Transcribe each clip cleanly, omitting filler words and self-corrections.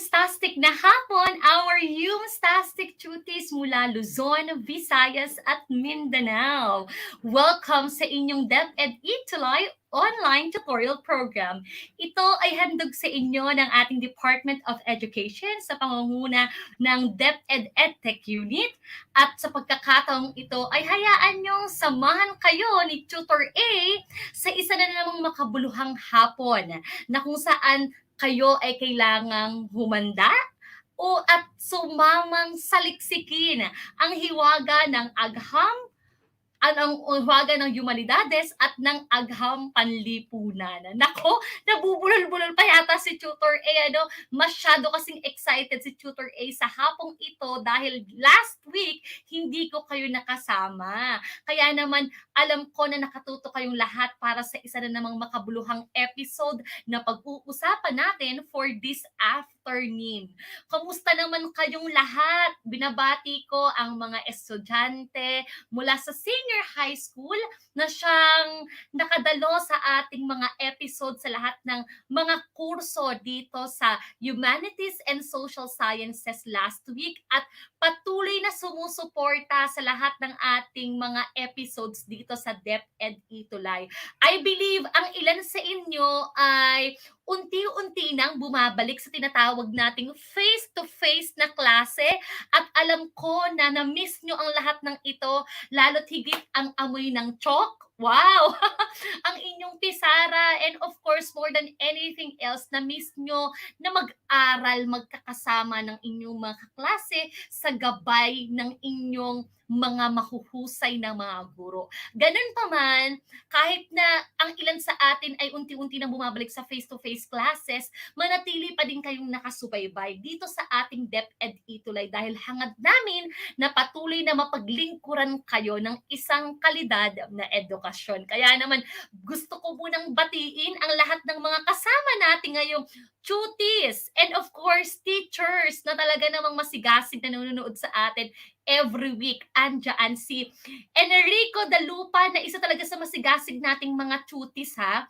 Yumstastic na hapon, our Yumstastic cuties mula Luzon, Visayas at Mindanao. Welcome sa inyong DepEd Itulay online tutorial program. Ito ay handog sa inyo ng ating Department of Education sa pangunguna ng DepEd EdTech Unit at sa pagkakataong ito ay hayaan niyong samahan kayo ni Tutor A sa isa na namang makabuluhang hapon na kung saan kayo ay kailangang humanda o at sumamang saliksikin ang hiwaga ng agham ang hiwaga ng humanidades at ng agham panlipunan. Nako, nabubulol-bulol pa yata si Tutor A. Masyado kasing excited si Tutor A sa hapong ito dahil last week hindi ko kayo nakasama. Kaya naman alam ko na nakatuto kayong lahat para sa isa na namang makabuluhang episode na pag-uusapan natin for this afternoon. Kamusta naman kayong lahat? Binabati ko ang mga estudyante mula sa senior high school na siyang nakadalo sa ating mga episode sa lahat ng mga kurso dito sa Humanities and Social Sciences last week at patuloy na sumusuporta sa lahat ng ating mga episodes dito sa DepEd Itulay. I believe ang ilan sa inyo ay unti-unti nang bumabalik sa tinatawag nating face-to-face na klase at alam ko na na-miss nyo ang lahat ng ito, lalo't higit ang amoy ng chalk. Wow! Ang inyong pisara and of course more than anything else, na-miss nyo na mag-aral magkakasama ng inyong mga kaklase sa gabay ng inyong mga mahuhusay na mga guro. Ganun pa man, kahit na ang ilan sa atin ay unti-unti nang bumabalik sa face-to-face classes, manatili pa din kayong nakasubaybay dito sa ating DepEd Itulay dahil hangad namin na patuloy na mapaglingkuran kayo ng isang kalidad na edukasyon. Kaya naman, gusto ko munang batiin ang lahat ng mga kasama natin ngayong cuties and of course teachers na talaga namang masigasig na nanonood sa atin every week. Andiyan si Enrico Dalupa na isa talaga sa masigasig nating mga cuties ha.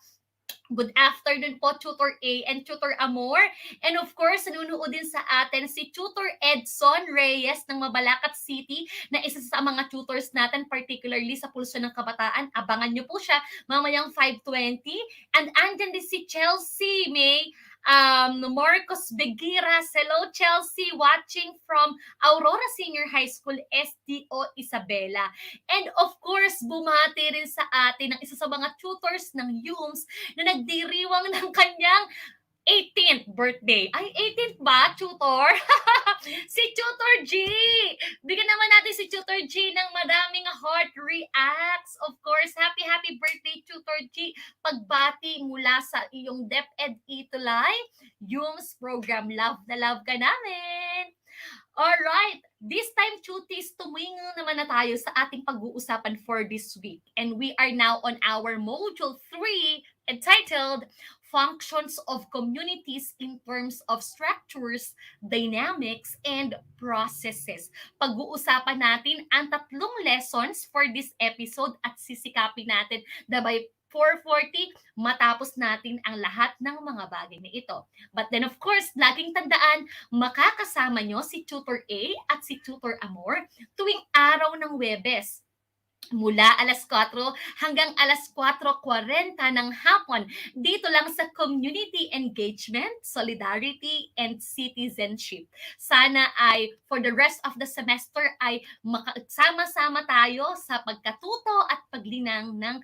Good afternoon po, Tutor A and Tutor Amor. And of course, nanunood din sa atin si Tutor Edson Reyes ng Mabalacat City na isa sa mga tutors natin, particularly sa Pulso ng Kabataan. Abangan nyo po siya mamayang 5:20. And andyan din si Chelsea May Marcos Begiras. Hello, Chelsea, watching from Aurora Senior High School, SDO Isabela. And of course, bumati rin sa atin ng isa sa mga tutors ng UMS na nagdiriwang ng kanyang 18th birthday. Ay, 18th ba, Tutor? Si Tutor G! Bigyan naman natin si Tutor G ng madaming heart reacts. Of course, happy birthday, Tutor G. Pagbati mula sa iyong DepEd Itulay, Yums program. Love na love ka namin! Alright, this time, cuties, tumingin naman na tayo sa ating pag-uusapan for this week. And we are now on our Module 3 entitled Functions of Communities in Terms of Structures, Dynamics, and Processes. Pag-uusapan natin ang tatlong lessons for this episode at sisikapin natin na by 4:40 matapos natin ang lahat ng mga bagay na ito. But then of course, laging tandaan, makakasama nyo si Tutor A at si Tutor Amor tuwing araw ng Huwebes mula alas 4 hanggang alas 4:40 ng hapon dito lang sa Community Engagement, Solidarity, and Citizenship. Sana ay for the rest of the semester ay makasama-sama tayo sa pagkatuto at paglinang ng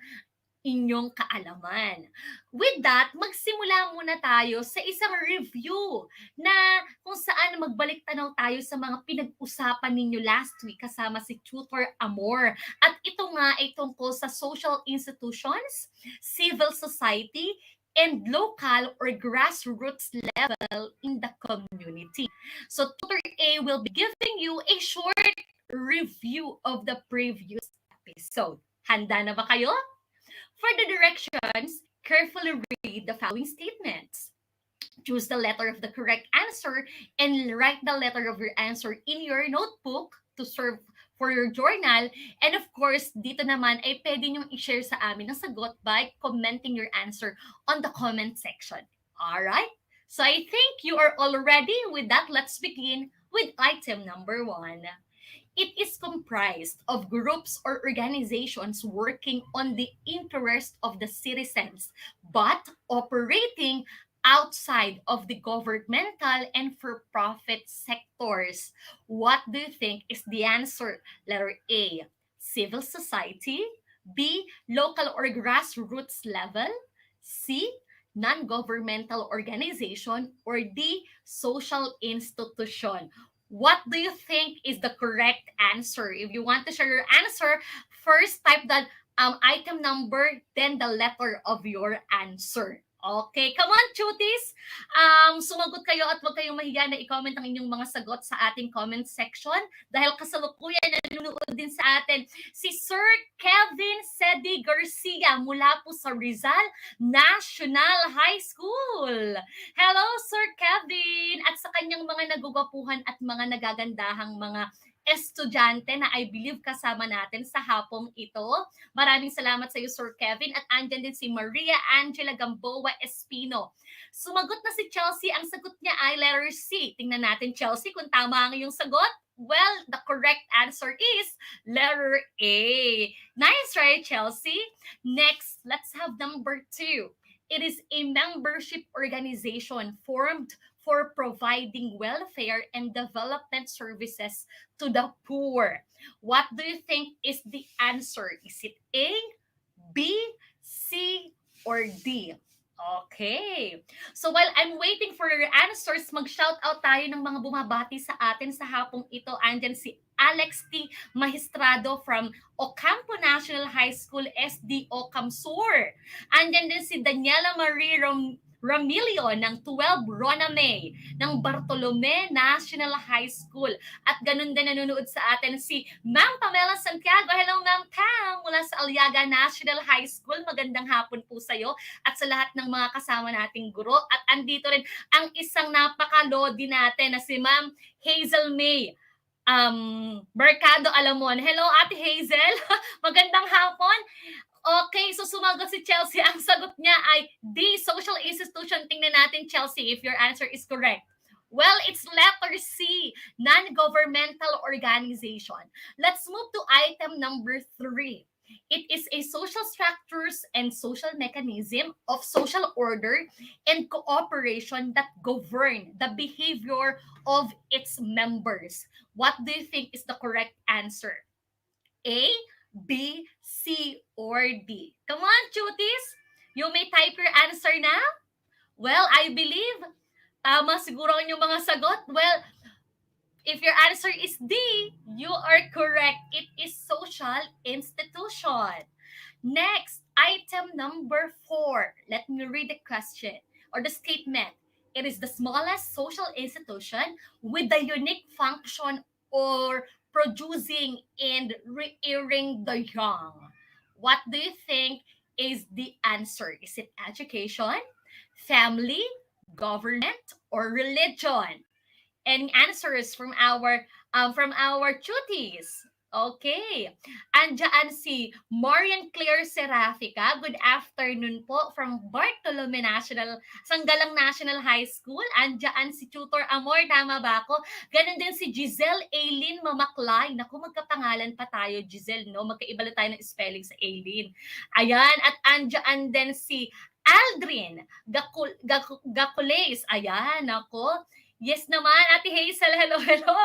inyong kaalaman. With that, magsimula muna tayo sa isang review na kung saan magbalik tanaw tayo sa mga pinag-usapan ninyo last week kasama si Tutor Amor. At ito nga ay tungkol sa social institutions, civil society, and local or grassroots level in the community. So Tutor A will be giving you a short review of the previous episode. Handa na ba kayo? For the directions, carefully read the following statements. Choose the letter of the correct answer and write the letter of your answer in your notebook to serve for your journal. And of course, dito naman ay pwede niyong i-share sa amin ang sagot by commenting your answer on the comment section. Alright? So I think you are all ready. With that, let's begin with item number 1. It is comprised of groups or organizations working on the interest of the citizens, but operating outside of the governmental and for-profit sectors. What do you think is the answer? Letter A, civil society. B, local or grassroots level. C, non-governmental organization. Or D, social institution. What do you think is the correct answer? If you want to share your answer, first type that item number, then the letter of your answer. Okay, come on, cuties! Sumagot kayo at huwag kayong mahiya na i-comment ang inyong mga sagot sa ating comment section dahil kasalukuyan nanonood din sa atin si Sir Kevin Sedi Garcia mula po sa Rizal National High School. Hello, Sir Kevin! At sa kanyang mga nagugwapuhan at mga nagagandahang mga estudyante na I believe kasama natin sa hapong ito. Maraming salamat sa iyo, Sir Kevin. At andyan din si Maria Angela Gamboa Espino. Sumagot na si Chelsea. Ang sagot niya ay letter C. Tingnan natin, Chelsea, kung tama ang iyong sagot. Well, the correct answer is letter A. Nice, right, Chelsea? Next, let's have number 2. It is a membership organization formed for providing welfare and development services to the poor. What do you think is the answer? Is it A, B, C, or D? Okay. So while I'm waiting for your answers, mag-shout out tayo ng mga bumabati sa atin sa hapong ito. Andyan si Alex T. Magistrado from Ocampo National High School, SD Ocam Sur. Andyan din si Daniela Marie Ramilio ng 12 Rona May ng Bartolome National High School. At ganun din nanonood sa atin si Ma'am Pamela Santiago. Hello, Ma'am Pam, mula sa Aliaga National High School. Magandang hapon po sa iyo at sa lahat ng mga kasama nating guro. At andito rin ang isang napaka-lodi natin na si Ma'am Hazel May Mercado Alamon. Hello, Ate Hazel. Magandang hapon. Okay, so sumagot si Chelsea. Ang sagot niya ay D, social institution. Tingnan natin, Chelsea, if your answer is correct. Well, it's letter C, non-governmental organization. Let's move to item number 3. It is a social structures and social mechanism of social order and cooperation that govern the behavior of its members. What do you think is the correct answer? A, B, C, or D? Come on, cuties! You may type your answer now. Well, I believe tama siguro ang inyong mga sagot. Well, if your answer is D, you are correct. It is social institution. Next, item number 4. Let me read the question or the statement. It is the smallest social institution with the unique function or producing and rearing the young. What do you think is the answer? Is it education, family, government, or religion? Any answers from our cuties? Okay. Andiyan si Marian Claire Serafica. Good afternoon po from Bartolome National, Sanggalang National High School. Andiyan si Tutor Amor, tama ba ako? Ganon din si Giselle Aileen Mamaklay. Naku, magkapangalan pa tayo, Giselle, no? Magkaiba tayo ng spelling sa Aileen. Ayan, at andiyan din si Aldrin Gacules. Ayan, ako. Yes naman, Ate Hazel. Hello, hello.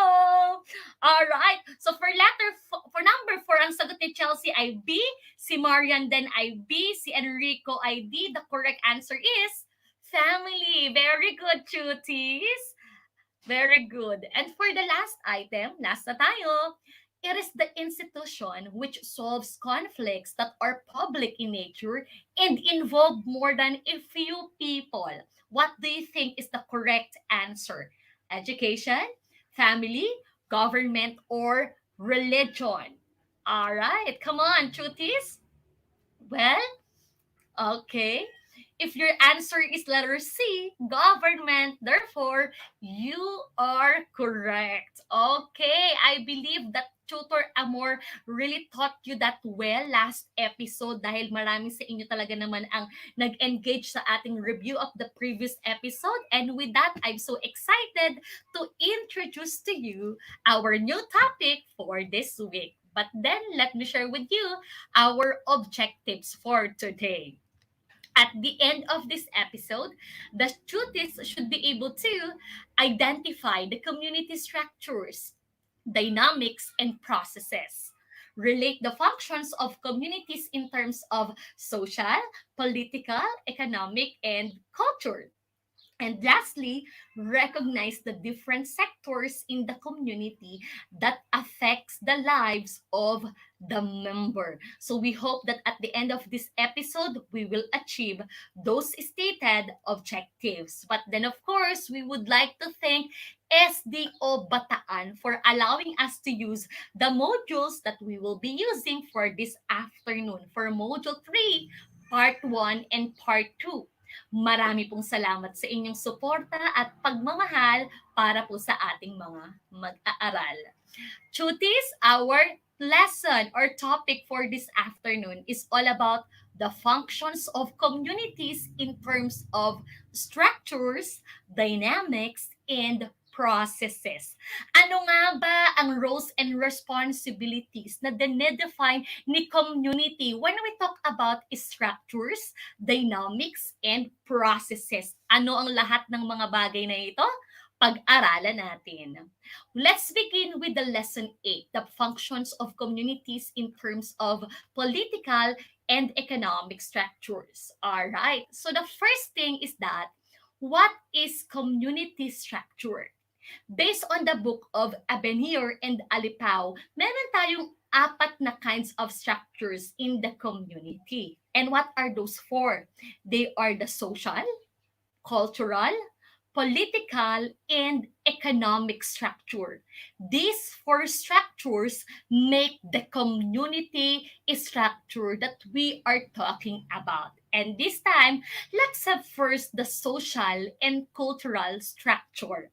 All right. So for number 4, ang sagot ni Chelsea ay B, si Marian then ay B, si Enrico ay D. The correct answer is family. Very good, cuties. Very good. And for the last item, last na tayo. It is the institution which solves conflicts that are public in nature and involve more than a few people. What do you think is the correct answer? Education, family, government, or religion? All right, come on, cuties. Well, okay. If your answer is letter C, government, therefore, you are correct. Okay, I believe that Tutor Amor really taught you that well last episode dahil marami sa inyo talaga naman ang nag-engage sa ating review of the previous episode. And with that, I'm so excited to introduce to you our new topic for this week. But then, let me share with you our objectives for today. At the end of this episode, the students should be able to identify the community structures, dynamics, and processes. Relate the functions of communities in terms of social, political, economic, and culture. And lastly, recognize the different sectors in the community that affects the lives of the member. So we hope that at the end of this episode, we will achieve those stated objectives. But then of course, we would like to thank SDO Bataan for allowing us to use the modules that we will be using for this afternoon for Module 3, Part 1 and Part 2. Marami pong salamat sa inyong suporta at pagmamahal para po sa ating mga mag-aaral. Cuties, our lesson or topic for this afternoon is all about the functions of communities in terms of structures, dynamics, and processes. Ano nga ba ang roles and responsibilities na dinedefine ni community when we talk about structures, dynamics, and processes? Ano ang lahat ng mga bagay na ito? Pag-aralan natin. Let's begin with the lesson 8, the functions of communities in terms of political and economic structures. All right. So the first thing is that what is community structure? Based on the book of Abenir and Alipao, meron tayong apat na kinds of structures in the community. And what are those for? They are the social, cultural, political, and economic structure. These four structures make the community structure that we are talking about. And this time, let's have first the social and cultural structure.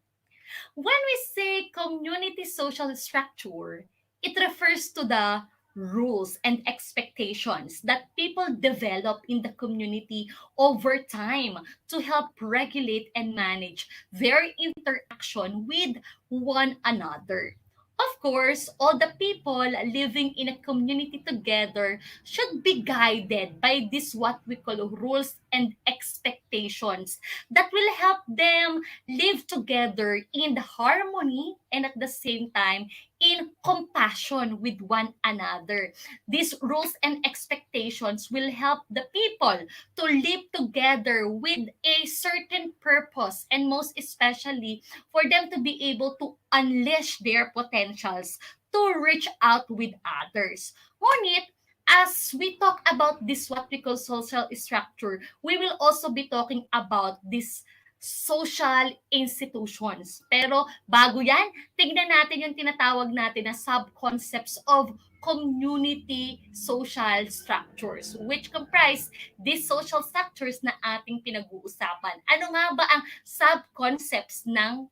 When we say community social structure, it refers to the rules and expectations that people develop in the community over time to help regulate and manage their interaction with one another. Of course, all the people living in a community together should be guided by this what we call rules and expectations that will help them live together in the harmony and at the same time in compassion with one another. These rules and expectations will help the people to live together with a certain purpose and most especially for them to be able to unleash their potentials to reach out with others. Ngunit, as we talk about this what we call social structure, we will also be talking about this social institutions. Pero bago yan, tignan natin yung tinatawag natin na sub-concepts of community social structures which comprise these social structures na ating pinag-uusapan. Ano nga ba ang sub-concepts ng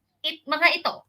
mga ito?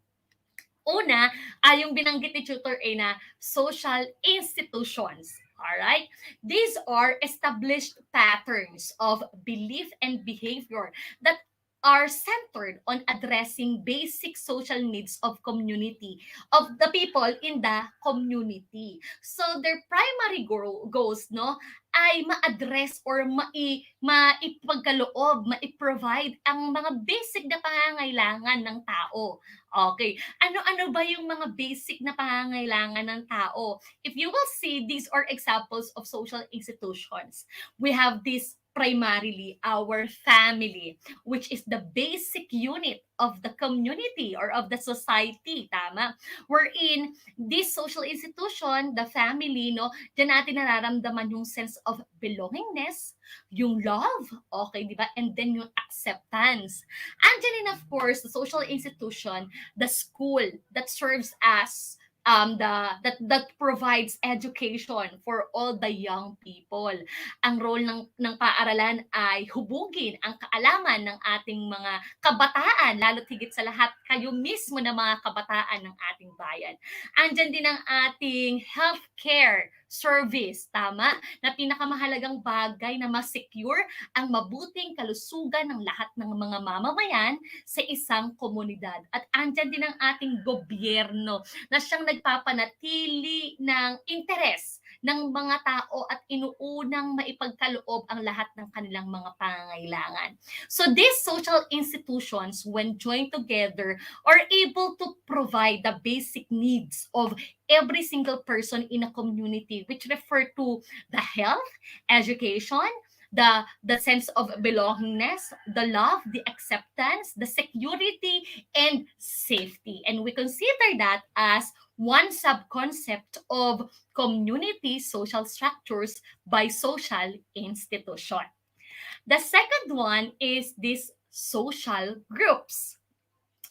Una, ay yung binanggit ni Tutor A na social institutions. Alright? These are established patterns of belief and behavior that are centered on addressing basic social needs of community, of the people in the community. So their primary goals, no, ay ma-address or maipagkaloob, maiprovide ang mga basic na pangangailangan ng tao. Okay. Ano-ano ba yung mga basic na pangangailangan ng tao? If you will see, these are examples of social institutions. We have this primarily our family, which is the basic unit of the community or of the society, tama? Wherein this social institution, the family, no, diyan natin nararamdaman yung sense of belongingness, yung love, okay, di ba? And then yung acceptance. And then, of course, the social institution, the school that serves as that provides education for all the young people. Ang role ng paaralan ay hubugin ang kaalaman ng ating mga kabataan, lalo't higit sa lahat kayo mismo na mga kabataan ng ating bayan. Andyan din ang ating healthcare service, tama? Na pinakamahalagang bagay na ma-secure ang mabuting kalusugan ng lahat ng mga mamamayan sa isang komunidad. At andyan din ang ating gobyerno na siyang nagpapanatili ng interes ng mga tao at inuunang maipagkaloob ang lahat ng kanilang mga pangangailangan. So these social institutions, when joined together, are able to provide the basic needs of every single person in a community, which refer to the health, education, the sense of belongingness, the love, the acceptance, the security, and safety. And we consider that as one subconcept of community social structures by social institution. The second one is these social groups.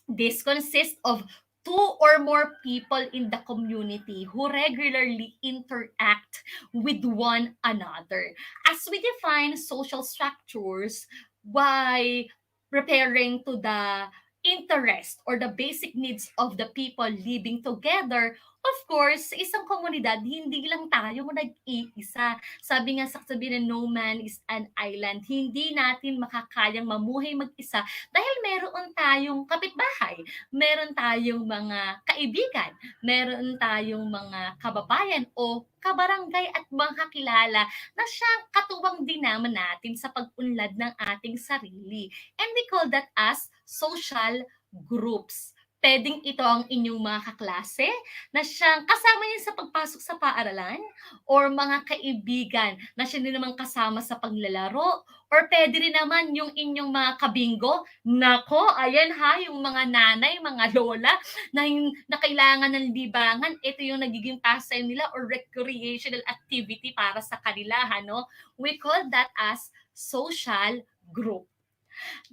This consists of two or more people in the community who regularly interact with one another. As we define social structures by referring to the interest or the basic needs of the people living together, of course, sa isang komunidad, hindi lang tayo nag-iisa. Sabi nga sa kasabihan na no man is an island, hindi natin makakayang mamuhay mag-isa dahil meron tayong kapitbahay, meron tayong mga kaibigan, meron tayong mga kababayan o kabarangay at mga kakilala na siyang katuwang din naman natin sa pag-unlad ng ating sarili. And we call that as social groups. Pwedeng ito ang inyong mga kaklase na siyang kasama niyo sa pagpasok sa paaralan or mga kaibigan na siya din naman kasama sa paglalaro or pwede rin naman yung inyong mga kabingo. Nako, ayan ha, yung mga nanay, mga lola na kailangan ng libangan, ito yung nagiging pastime nila or recreational activity para sa kanila. No? We call that as social group.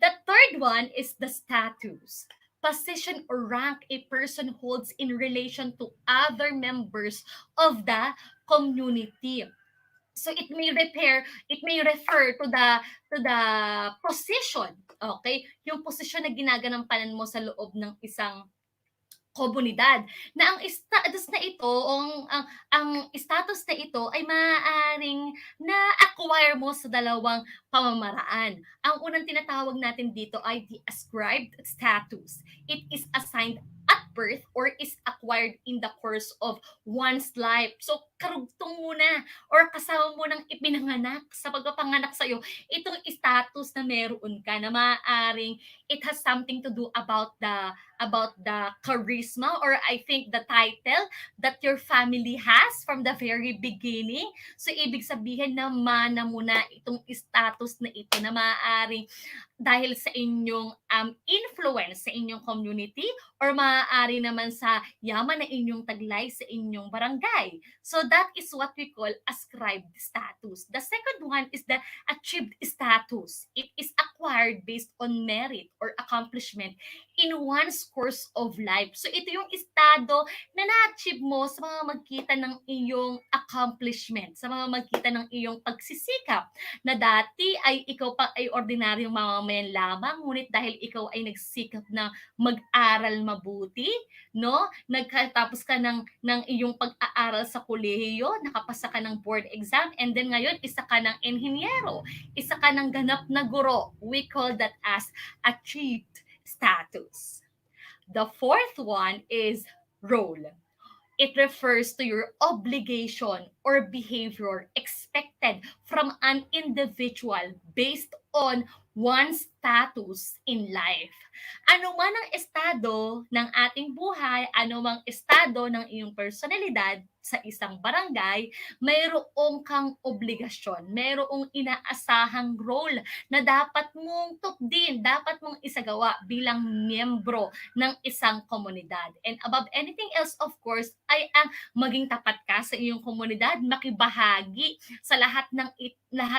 The third one is the status. Position or rank a person holds in relation to other members of the community. So it may refer to the position, okay? Yung posisyon na ginaganampanan mo sa loob ng isang komunidad na ang status na ito ang status na ito ay maaaring na-acquire mo sa dalawang pamamaraan. Ang unang tinatawag natin dito ay the ascribed status. It is assigned at birth or is acquired in the course of one's life. So, karugtong muna or kasama mo ng ipinanganak sa pagpapanganak sa'yo, itong status na meron ka na maaaring it has something to do about the charisma or I think the title that your family has from the very beginning. So, ibig sabihin na mana mo na itong status na ito na maaaring dahil sa inyong influence sa inyong community or maaari naman sa yaman na inyong taglay sa inyong barangay. So that is what we call ascribed status. The second one is the achieved status. It is acquired based on merit or accomplishment in one's course of life. So ito yung estado na na-achieve mo sa mamamagitan ng iyong accomplishment, sa mamamagitan ng iyong pagsisikap na dati ay ikaw pa ay ordinaryong mamamayan lamang, ngunit dahil ikaw ay nagsikap na mag-aral mabuti, no? Nagkatapos ka ng iyong pag-aaral sa kolehiyo, nakapasa ka ng board exam, and then ngayon isa ka ng enhinyero, isa ka ng ganap na guro. We call that as achieved status. The fourth one is role. It refers to your obligation or behavior expected from an individual based on one's status in life. Ano man ang estado ng ating buhay, ano mang estado ng iyong personalidad sa isang barangay, mayroong kang obligasyon, mayroong inaasahang role na dapat mong tupdin, dapat mong isagawa bilang miyembro ng isang komunidad. And above anything else, of course, ay ang maging tapat ka sa iyong komunidad, makibahagi sa lahat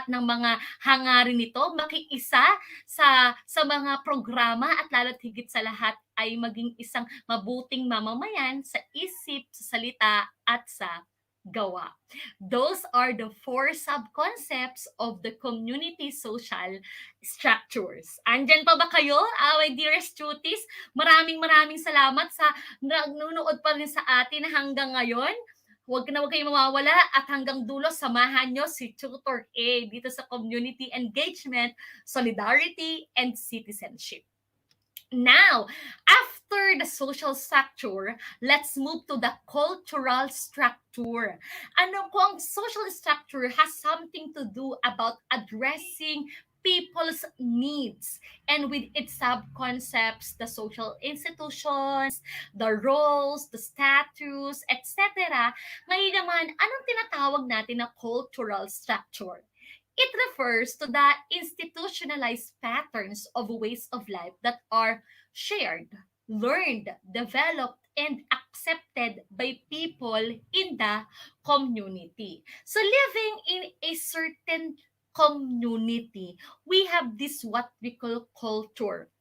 ng mga hangarin nito, makiisa sa mga programa at lalo't higit sa lahat ay maging isang mabuting mamamayan sa isip, sa salita at sa gawa. Those are the 4 sub-concepts of the community social structures. Andyan pa ba kayo, my dearest cuties? Maraming salamat sa nanonood pa rin sa atin hanggang ngayon. Huwag kayong mawawala at hanggang dulo samahan nyo si Tutor A dito sa Community Engagement, Solidarity, and Citizenship. Now, after the social structure, let's move to the cultural structure. Ano po ang social structure has something to do about addressing people's needs and with its sub-concepts, the social institutions, the roles, the status, etc. Ngayon naman, anong tinatawag natin na cultural structure? It refers to the institutionalized patterns of ways of life that are shared, learned, developed, and accepted by people in the community. So living in a certain community, we have this what we call culture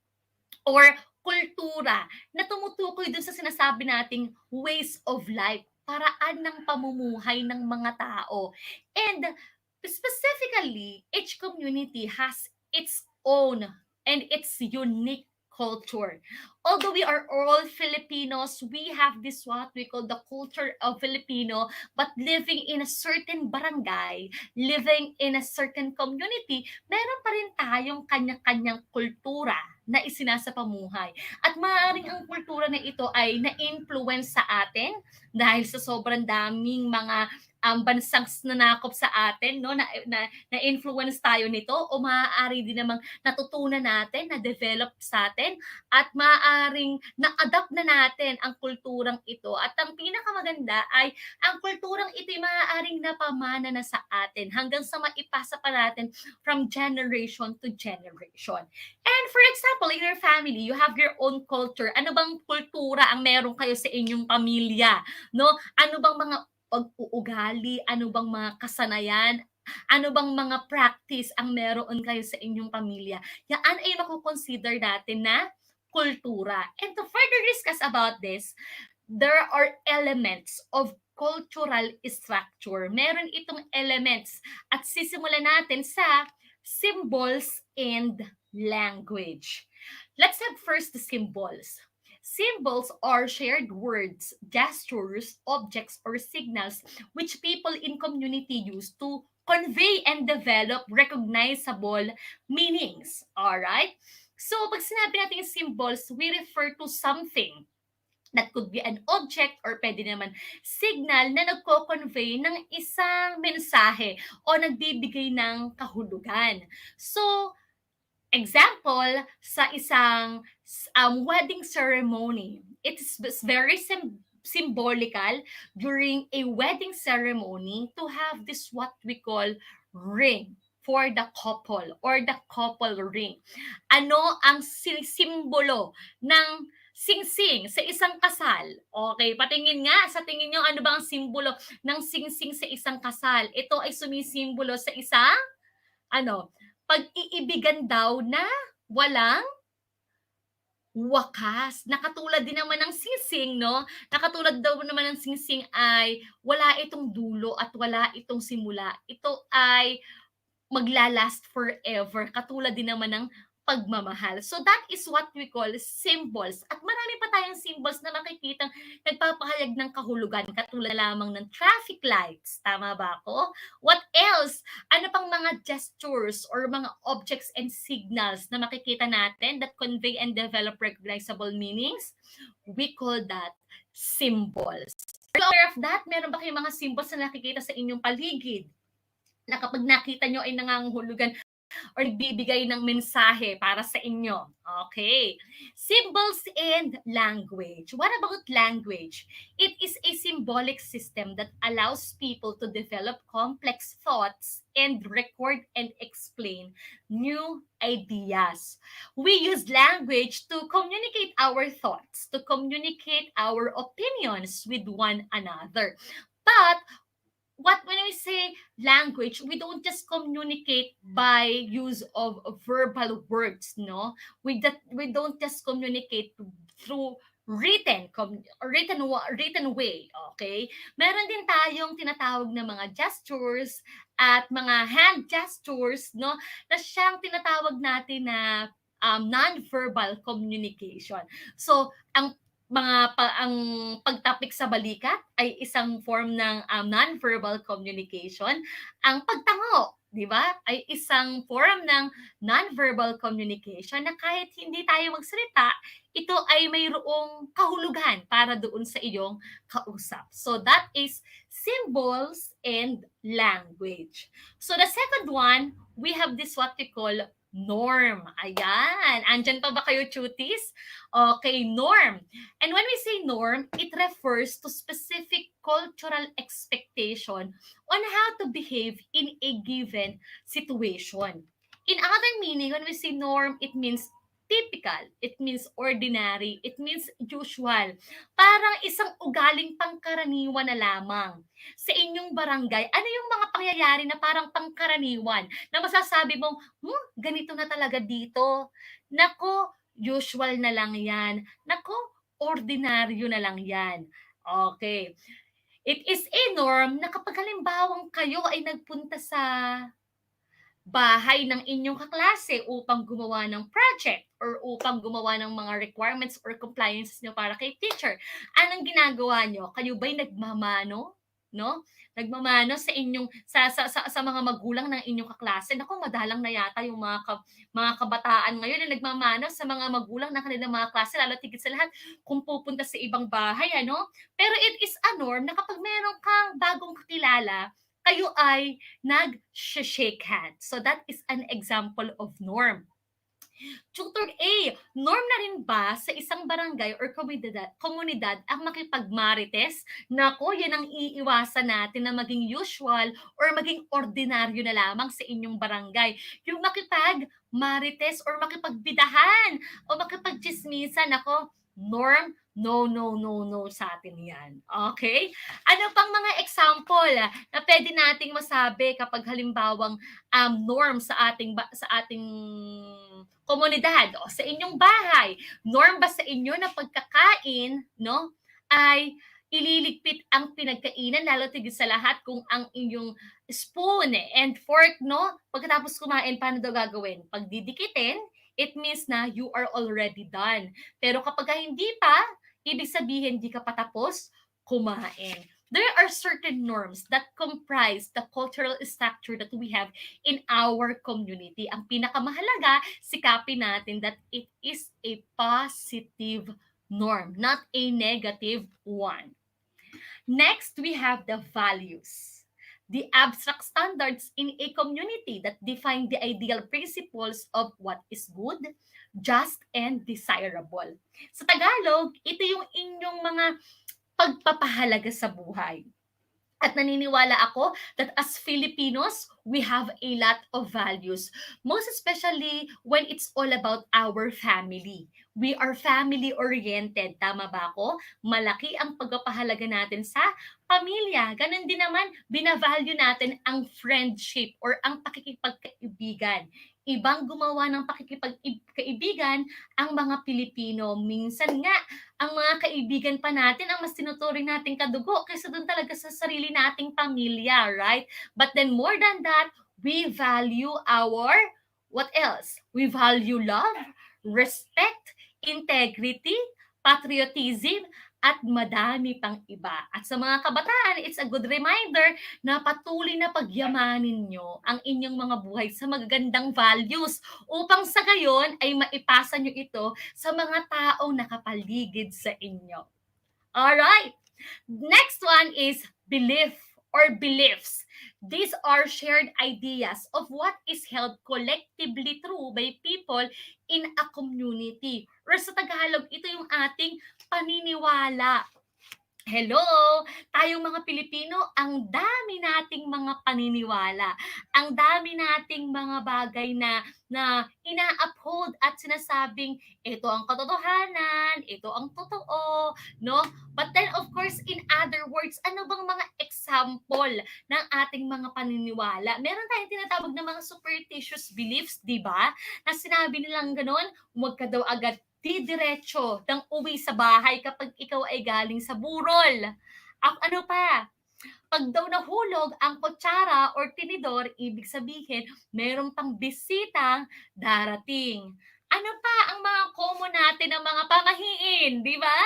or kultura na tumutukoy dun sa sinasabi nating ways of life, paraan ng pamumuhay ng mga tao. And specifically, each community has its own and its unique culture. Although we are all Filipinos, we have this what we call the culture of Filipino, but living in a certain barangay, living in a certain community, meron pa rin tayong kanya-kanyang kultura na isinasapamuhay. At maaaring ang kultura na ito ay na-influence sa atin dahil sa sobrang daming mga bansang nanakop sa atin, no, na-influence tayo nito, o maaari din namang natutunan natin, na-develop sa atin, at maaaring na-adapt na natin ang kulturang ito. At ang pinakamaganda ay ang kulturang ito ay maaaring napamana na sa atin hanggang sa maipasa pa natin from generation to generation. And for example, in your family, you have your own culture. Ano bang kultura ang meron kayo sa inyong pamilya? No? Ano bang mga pag-uugali, ano bang mga kasanayan, ano bang mga practice ang meron kayo sa inyong pamilya? Yan ay makukonsider natin na kultura. And to further discuss about this, there are elements of cultural structure. Meron itong elements at sisimulan natin sa symbols and language. Let's have first the symbols. Symbols are shared words, gestures, objects, or signals which people in community use to convey and develop recognizable meanings. Alright? So, pag sinabi natin symbols, we refer to something that could be an object or pwede naman signal na nagko-convey ng isang mensahe o nagbibigay ng kahulugan. So, example, sa isang wedding ceremony, it is very symbolical during a wedding ceremony to have this what we call ring for the couple or the couple ring. Ano ang simbolo ng singsing sa isang kasal? Okay, patingin nga, sa tingin nyo, ano ba ang simbolo ng singsing sa isang kasal? Ito ay sumisimbolo sa isang, pag-iibigan daw na walang wakas. Nakatulad din naman ng singsing, no? Nakatulad daw naman ng singsing ay wala itong dulo at wala itong simula. Ito ay maglalast forever. Katulad din naman ng pagmamahal. So that is what we call symbols. At marami pa tayong symbols na makikitang nagpapahayag ng kahulugan, katulad lamang ng traffic lights. Tama ba ako? What else? Ano pang mga gestures or mga objects and signals na makikita natin that convey and develop recognizable meanings? We call that symbols. Are you aware of that? Meron ba kayong mga symbols na nakikita sa inyong paligid? Na kapag nakita nyo ay nangangahulugan or nagbibigay ng mensahe para sa inyo. Okay. Symbols and language. What about language? It is a symbolic system that allows people to develop complex thoughts and record and explain new ideas. We use language to communicate our thoughts, to communicate our opinions with one another. But when we say language, we don't just communicate by use of verbal words, no? We don't just communicate through written way, okay? Meron din tayong tinatawag na mga gestures at mga hand gestures, no? Na siyang tinatawag natin na non-verbal communication. So, ang pagtapik sa balikat ay isang form ng non-verbal communication. Ang pagtango, di ba, ay isang form ng non-verbal communication na kahit hindi tayo magsalita, ito ay mayroong kahulugan para doon sa iyong kausap. So that is symbols and language. So the second one, we have this what we call norm. Ayan. Andyan pa ba kayo, cuties? Okay, norm. And when we say norm, it refers to specific cultural expectation on how to behave in a given situation. In other meaning, when we say norm, it means typical, it means ordinary, it means usual. Parang isang ugaling pangkaraniwan na lamang sa inyong barangay. Ano yung mga pangyayari na parang pangkaraniwan na masasabi mong, ganito na talaga dito. Nako, usual na lang yan. Nako, ordinaryo na lang yan. Okay. It is a norm na kapag halimbawang kayo ay nagpunta sa bahay ng inyong kaklase upang gumawa ng project or upang gumawa ng mga requirements or compliances nyo para kay teacher. Anong ginagawa nyo? Kayo ba'y nagmamano? No? Nagmamano sa inyong sa mga magulang ng inyong kaklase. Naku, madalang na yata yung mga kabataan ngayon na nagmamano sa mga magulang ng kanilang mga klase, lalo tigit sa lahat kung pupunta sa ibang bahay, ano? Pero it is a norm na kapag meron kang bagong kakilala, kayo ay nag-shake hands. So that is an example of norm. Tutor A, norm na rin ba sa isang barangay or komunidad ang makipagmarites? Nako, yan ang iiwasan natin na maging usual or maging ordinaryo na lamang sa inyong barangay. Yung makipagmarites or makipagbidahan o makipagchismisan, nako, norm, no, no, no, no sa atin yan. Okay? Ano pang mga example na pwede nating masabi kapag halimbawang norm sa ating komunidad o sa inyong bahay? Norm ba sa inyo na pagkakain, no, ay ililigpit ang pinagkainan, lalo tigit sa lahat kung ang inyong spoon and fork, no, pagkatapos kumain, paano daw gagawin? Pagdidikitin, it means na you are already done. Pero kapag hindi pa, ibig sabihin hindi ka patapos kumain. There are certain norms that comprise the cultural structure that we have in our community. Ang pinakamahalaga, sikapin natin that it is a positive norm, not a negative one. Next, we have the values. The abstract standards in a community that define the ideal principles of what is good, just, and desirable. Sa Tagalog, ito yung inyong mga pagpapahalaga sa buhay. At naniniwala ako that as Filipinos, we have a lot of values. Most especially when it's all about our family. We are family-oriented. Tama ba ako? Malaki ang pagpapahalaga natin sa pamilya. Ganon din naman, binavalue natin ang friendship or ang pakikipagkaibigan. Ibang gumawa ng pakikipagkaibigan ang mga Pilipino. Minsan nga, ang mga kaibigan pa natin ang mas tinuturing nating kadugo kaysa doon talaga sa sarili nating pamilya, right? But then more than that, we value what else? We value love, respect, integrity, patriotism, at madami pang iba. At sa mga kabataan, it's a good reminder na patuloy na pagyamanin nyo ang inyong mga buhay sa magagandang values upang sa gayon ay maipasa nyo ito sa mga taong nakapaligid sa inyo. Alright, next one is belief or beliefs. These are shared ideas of what is held collectively true by people in a community. Or sa Tagalog, ito yung ating paniniwala. Hello! Tayong mga Pilipino, ang dami nating mga paniniwala. Ang dami nating mga bagay na ina-uphold at sinasabing ito ang katotohanan, ito ang totoo, no? But then of course, in other words, ano bang mga example ng ating mga paniniwala? Meron tayong tinatawag na mga superstitious beliefs, 'di ba? Na sinabi nilang gano'n, huwag ka daw agad didiretso ng uwi sa bahay kapag ikaw ay galing sa burol. Ano pa, pag daw nahulog ang kutsara or tinidor, ibig sabihin, meron pang bisitang darating. Ano pa ang mga common natin ng mga pamahiin, di ba?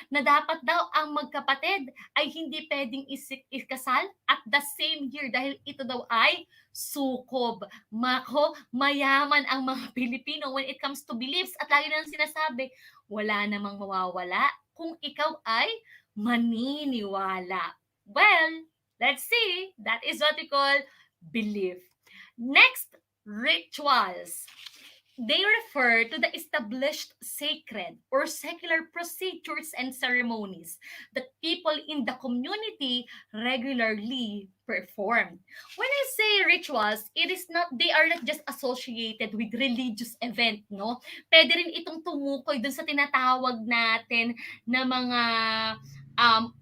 Na dapat daw ang magkapatid ay hindi pwedeng ikasal at the same year dahil ito daw ay sukob. Mako, mayaman ang mga Pilipino when it comes to beliefs at lagi na sinasabi, wala namang mawawala kung ikaw ay maniniwala. Well, let's see. That is what we call belief. Next, rituals. They refer to the established sacred or secular procedures and ceremonies that people in the community regularly perform. When I say rituals, they are not just associated with religious event, no? Pwede rin itong tumukoy dun sa tinatawag natin na mga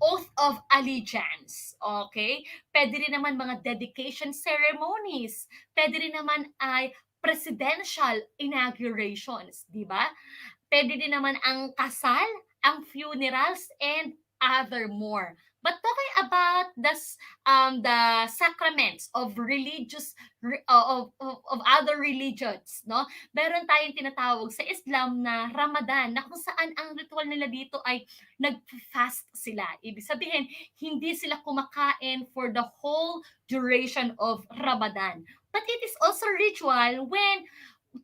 oath of allegiance, okay? Pwede rin naman mga dedication ceremonies. Pwede rin naman ay presidential inaugurations, di ba? Pwede din naman ang kasal, ang funerals, and other more. But talking about the sacraments of religious of other religions, no? Meron tayong tinatawag sa Islam na Ramadan na kung saan ang ritual nila dito ay nag-fast sila. Ibig sabihin, hindi sila kumakain for the whole duration of Ramadan. But it is also ritual when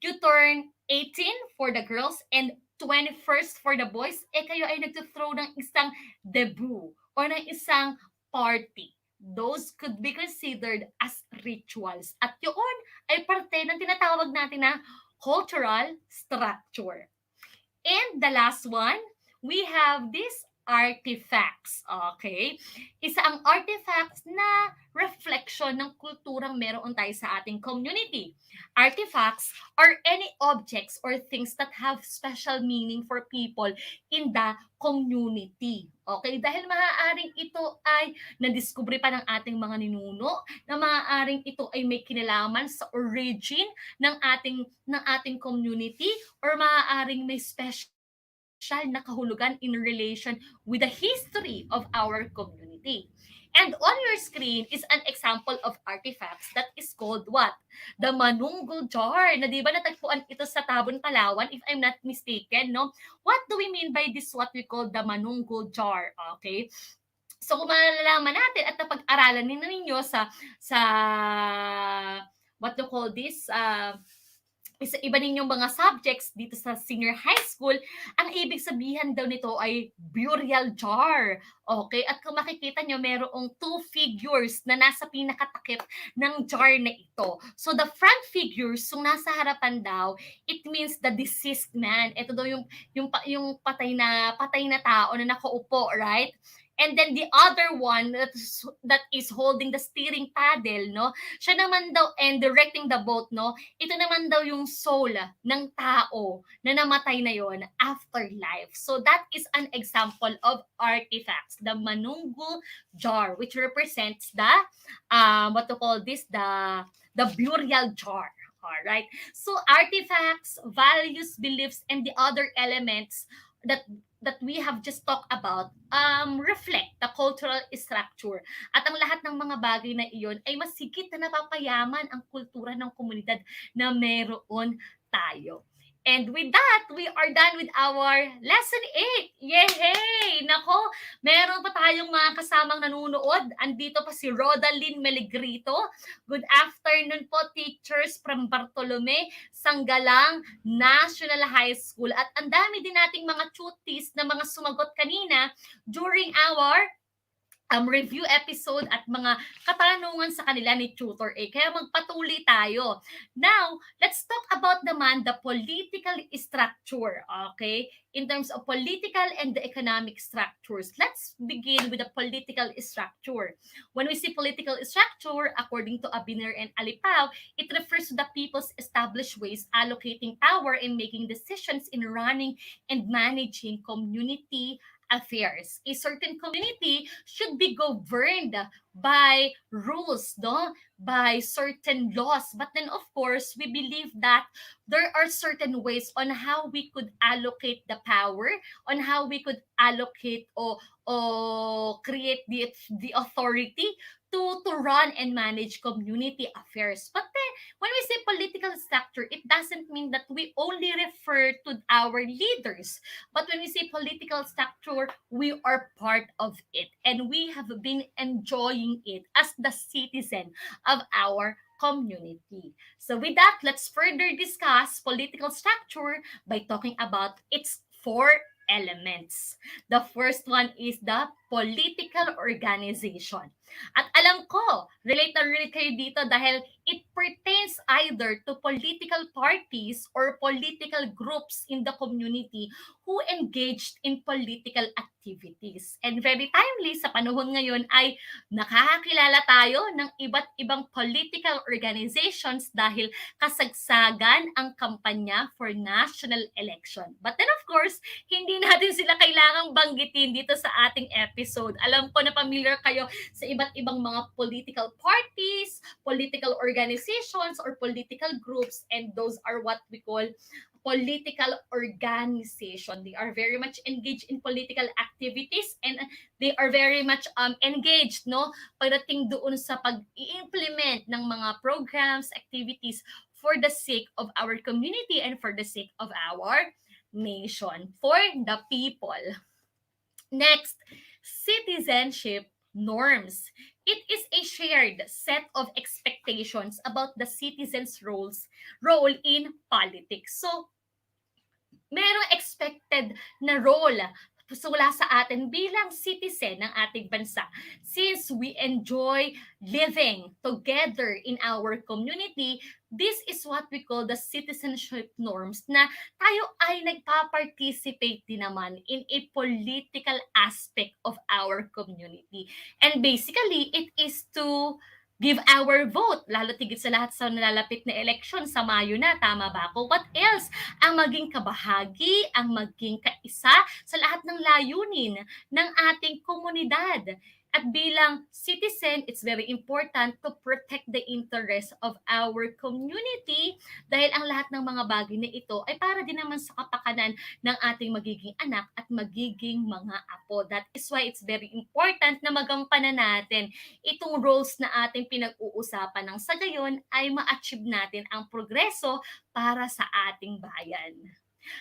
you turn 18 for the girls and 21st for the boys, kayo ay nagtuthrow ng isang debut or ng isang party. Those could be considered as rituals. At yun ay parte ng tinatawag natin na cultural structure. And the last one, we have these artifacts. Okay? Isa ang artifacts na reflection ng kulturang meron tayo sa ating community. Artifacts are any objects or things that have special meaning for people in the community. Okay? Dahil maaaring ito ay nadiskubre pa ng ating mga ninuno, na maaaring ito ay may kinalaman sa origin ng ating community, or maaaring may special na kahulugan in relation with the history of our community. And on your screen is an example of artifacts that is called what? The Manunggul Jar. Na di ba natagpuan ito sa Tabon, Palawan, if I'm not mistaken, no? What do we mean by this what we call the Manunggul Jar? Okay? So kung malalaman natin at napag-aralan ninyo sa what to call this, iba ninyong mga subjects dito sa senior high school, ang ibig sabihin daw nito ay burial jar. Okay? At kung makikita nyo, merong two figures na nasa pinakatakip ng jar na ito. So the front figures, yung nasa harapan daw, it means the deceased man. Ito daw yung patay na tao na nakaupo, right? And then the other one that is holding the steering paddle, no? Siya naman daw, and directing the boat, no? Ito naman daw yung soul ng tao na namatay na yon after life. So that is an example of artifacts, the Manunggul Jar, which represents the what to call this, the burial jar. All right. So artifacts, values, beliefs, and the other elements that we have just talked about reflect the cultural structure. At ang lahat ng mga bagay na iyon ay mas higit na napapayaman ang kultura ng komunidad na meron tayo. And with that, we are done with our lesson 8. Yay! Nako, meron pa tayong mga kasamang nanonood. Andito pa si Rodalyn Meligrito. Good afternoon po, teachers from Bartolome Sanggalang National High School. At ang dami din nating mga cuties na mga sumagot kanina during our review episode at mga katanungan sa kanila ni Tutor A. Kaya magpatuloy tayo. Now, let's talk about naman the political structure, okay? In terms of political and the economic structures. Let's begin with the political structure. When we say political structure, according to Abiner and Alipao, it refers to the people's established ways allocating power and making decisions in running and managing community affairs. A certain community should be governed by rules, no? By certain laws. But then, of course, we believe that there are certain ways on how we could allocate the power, on how we could allocate or create the authority to run and manage community affairs. But then, when we say political structure, it doesn't mean that we only refer to our leaders. But when we say political structure, we are part of it and we have been enjoying it as the citizen of our community. So with that, let's further discuss political structure by talking about its four elements. The first one is the political organization. At alam ko, relate na relate kayo dito dahil it pertains either to political parties or political groups in the community who engaged in political activities. And very timely sa panahon ngayon ay nakakakilala tayo ng iba't ibang political organizations dahil kasagsagan ang kampanya for national election. But then of course, hindi natin sila kailangang banggitin dito sa ating episode. Alam ko na familiar kayo sa iba't ibang mga political parties, political organizations, or political groups, and those are what we call political organization. They are very much engaged in political activities and they are very much engaged, no, pagdating doon sa pag-i-implement ng mga programs, activities for the sake of our community and for the sake of our nation, for the people. Next, citizenship norms. It is a shared set of expectations about the citizens' role in politics. So, merong expected na role mula sa atin bilang citizen ng ating bansa. Since we enjoy living together in our community, this is what we call the citizenship norms na tayo ay nagpa-participate din naman in a political aspect of our community. And basically, it is to give our vote, lalo tigit sa lahat sa nalalapit na eleksyon sa Mayo na, tama ba ako? What else? Ang maging kabahagi, ang maging kaisa sa lahat ng layunin ng ating komunidad. At bilang citizen, it's very important to protect the interest of our community dahil ang lahat ng mga bagay na ito ay para din naman sa kapakanan ng ating magiging anak at magiging mga apo. That is why it's very important na magampanan natin itong roles na ating pinag-uusapan ng sa gayon ay ma-achieve natin ang progreso para sa ating bayan.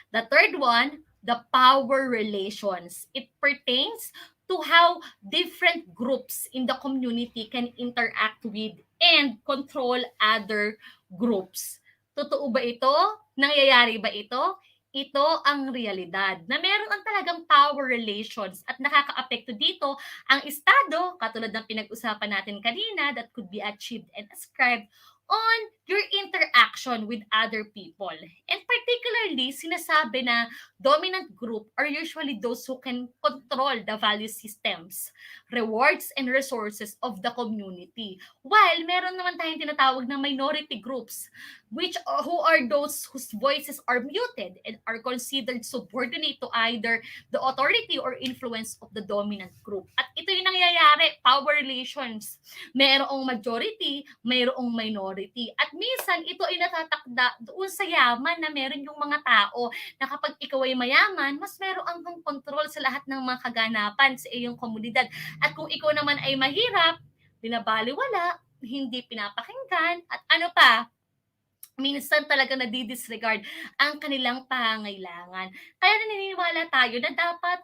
The third one, the power relations. It pertains to how different groups in the community can interact with and control other groups. Totoo ba ito? Nangyayari ba ito? Ito ang realidad na meron ang talagang power relations at nakakaapekto dito ang estado, katulad ng pinag-usapan natin kanina, that could be achieved and ascribed on your interaction with other people. And particularly, sinasabi na dominant group are usually those who can control the value systems, rewards, and resources of the community. While meron naman tayong tinatawag na minority groups, who are those whose voices are muted and are considered subordinate to either the authority or influence of the dominant group. At ito yung nangyayari, power relations. Mayroong majority, mayroong minority. At minsan, ito ay natatakda doon sa yaman na meron yung mga tao na kapag ikaw ay mayaman, mas meron kang control sa lahat ng mga kaganapan sa iyong komunidad. At kung ikaw naman ay mahirap, binabaliwala, hindi pinapakinggan, at ano pa, minsan talaga nadidisregard ang kanilang pangailangan. Kaya naniniwala tayo na dapat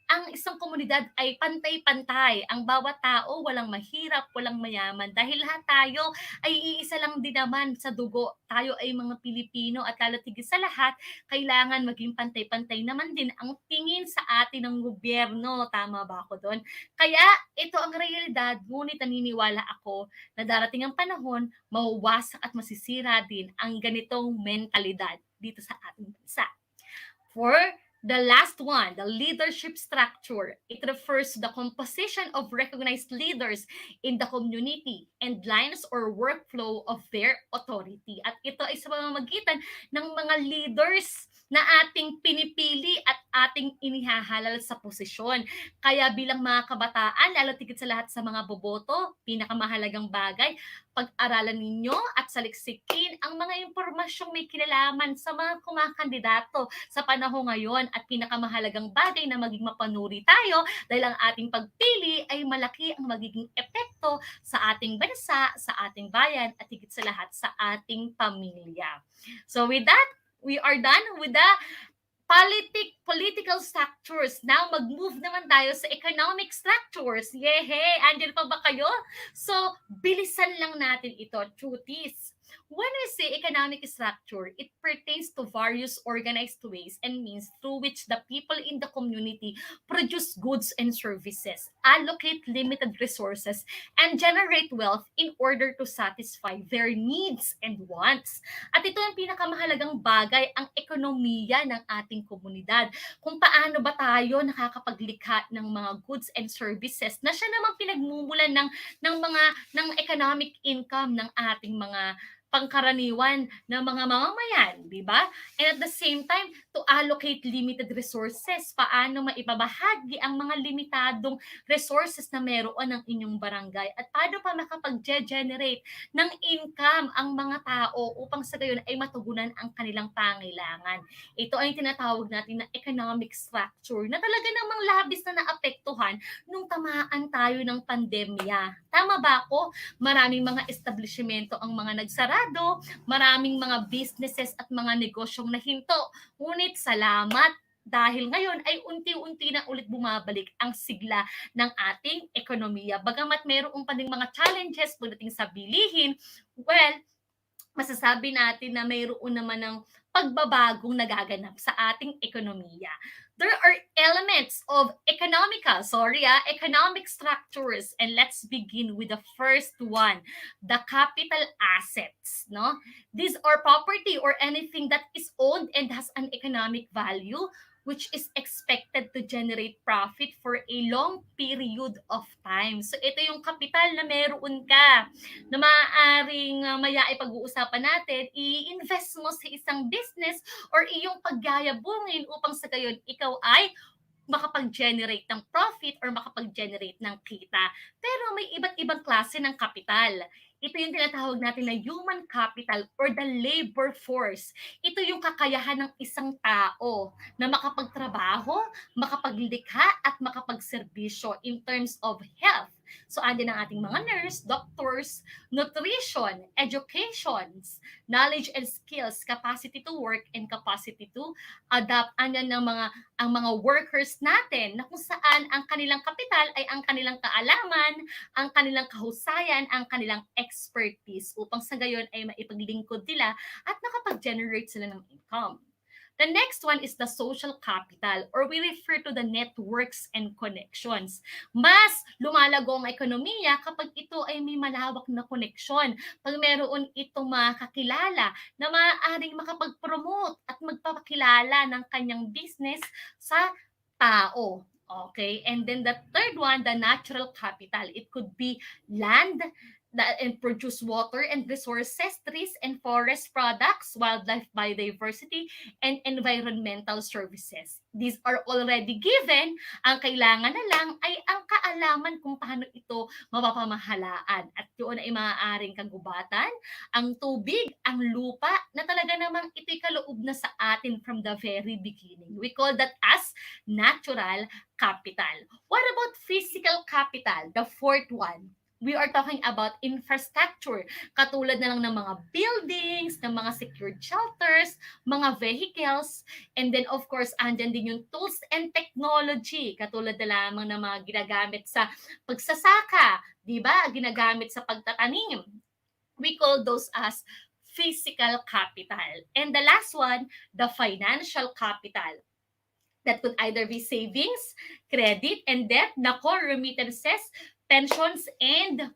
ang isang komunidad ay pantay-pantay. Ang bawat tao walang mahirap, walang mayaman dahil lahat tayo ay iisa lang din naman sa dugo. Tayo ay mga Pilipino at lalo't higit sa lahat, kailangan maging pantay-pantay naman din ang tingin sa atin ng gobyerno. Tama ba ako doon? Kaya ito ang realidad, ngunit naniniwala ako na darating ang panahon, mawawasak at masisira din ang ganitong mentalidad dito sa ating bansa. For the last one, the leadership structure, it refers to the composition of recognized leaders in the community and lines or workflow of their authority. At ito ay sa pamamagitan ng mga leaders na ating pinipili at ating inihahalal sa posisyon. Kaya bilang mga kabataan, lalo tigit sa lahat sa mga boboto, pinakamahalagang bagay, pag-aralan ninyo at saliksikin ang mga impormasyong may kinalaman sa mga kumakandidato sa panahon ngayon at pinakamahalagang bagay na maging mapanuri tayo dahil ang ating pagpili ay malaki ang magiging epekto sa ating bansa, sa ating bayan at higit sa lahat sa ating pamilya. So with that, we are done with the political structures. Now, mag-move naman tayo sa economic structures. Yehey! Andyan pa ba kayo? So, bilisan lang natin ito, truties. When we say economic structure, it pertains to various organized ways and means through which the people in the community produce goods and services, allocate limited resources, and generate wealth in order to satisfy their needs and wants. At ito ang pinakamahalagang bagay, ang ekonomiya ng ating komunidad. Kung paano ba tayo nakakapaglikha ng mga goods and services na siya namang pinagmumulan ng economic income ng ating mga pangkaraniwan ng mga mamamayan, di ba? And at the same time, to allocate limited resources, paano maipabahagi ang mga limitadong resources na meron ng inyong barangay at paano pa makapag-generate ng income ang mga tao upang sa gayon ay matugunan ang kanilang pangailangan. Ito ay tinatawag natin na economic structure na talaga namang labis na naapektuhan nung tamaan tayo ng pandemya. Tama ba ako? Maraming mga establishmento ang mga nagsarado, maraming mga businesses at mga negosyong nahinto. Ngunit salamat dahil ngayon ay unti-unti na ulit bumabalik ang sigla ng ating ekonomiya. Bagamat mayroong pa ding mga challenges pagdating sa bilihin, well, masasabi natin na mayroon naman ng pagbabagong nagaganap sa ating ekonomiya. There are elements of economic structures, and let's begin with the first one, the capital assets. No, these are property or anything that is owned and has an economic value, which is expected to generate profit for a long period of time. So ito yung kapital na meron ka na maaaring maya ipag-uusapan natin, i-invest mo sa isang business or iyong pagyayabungin upang sa gayon ikaw ay makapag-generate ng profit or makapag-generate ng kita. Pero may iba't ibang klase ng kapital. Ito yung tinatawag natin na human capital or the labor force. Ito yung kakayahan ng isang tao na makapagtrabaho, makapaglikha at makapagserbisyo in terms of health. So, andyan ang ating mga nurse, doctors, nutrition, educations, knowledge and skills, capacity to work and capacity to adapt. Andyan ang mga workers natin na kung saan ang kanilang kapital ay ang kanilang kaalaman, ang kanilang kahusayan, ang kanilang expertise upang sa gayon ay maipaglingkod nila at makapag-generate sila ng income. The next one is the social capital or we refer to the networks and connections. Mas lumalago ang ekonomiya kapag ito ay may malawak na koneksyon. Pag meron itong mga kakilala na maaaring makapag-promote at magpapakilala ng kanyang business sa tao. Okay, and then the third one, the natural capital. It could be land and produce water and resources, trees and forest products, wildlife biodiversity, and environmental services. These are already given. Ang kailangan na lang ay ang kaalaman kung paano ito mapapamahalaan. At yun ay maaaring kagubatan, ang tubig, ang lupa, na talaga namang ito'y kaloob na sa atin from the very beginning. We call that as natural capital. What about physical capital, the fourth one? We are talking about infrastructure, katulad na lang ng mga buildings, ng mga secured shelters, mga vehicles, and then of course, andyan din yung tools and technology, katulad na lamang ng mga ginagamit sa pagsasaka, di ba? Ginagamit sa pagtatanim. We call those as physical capital. And the last one, the financial capital. That could either be savings, credit, and debt, nako, remittances, pensions, and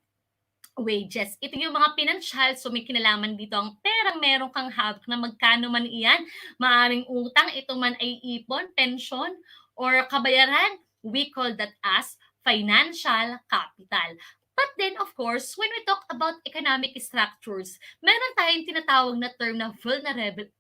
wages. Ito yung mga pinansyal, so may kinalaman dito ang perang meron kang hawak na magkano man iyan, maaring utang, ito man ay ipon, pension, or kabayaran, we call that as financial capital. But then, of course, when we talk about economic structures, meron tayong tinatawag na term na vulnerability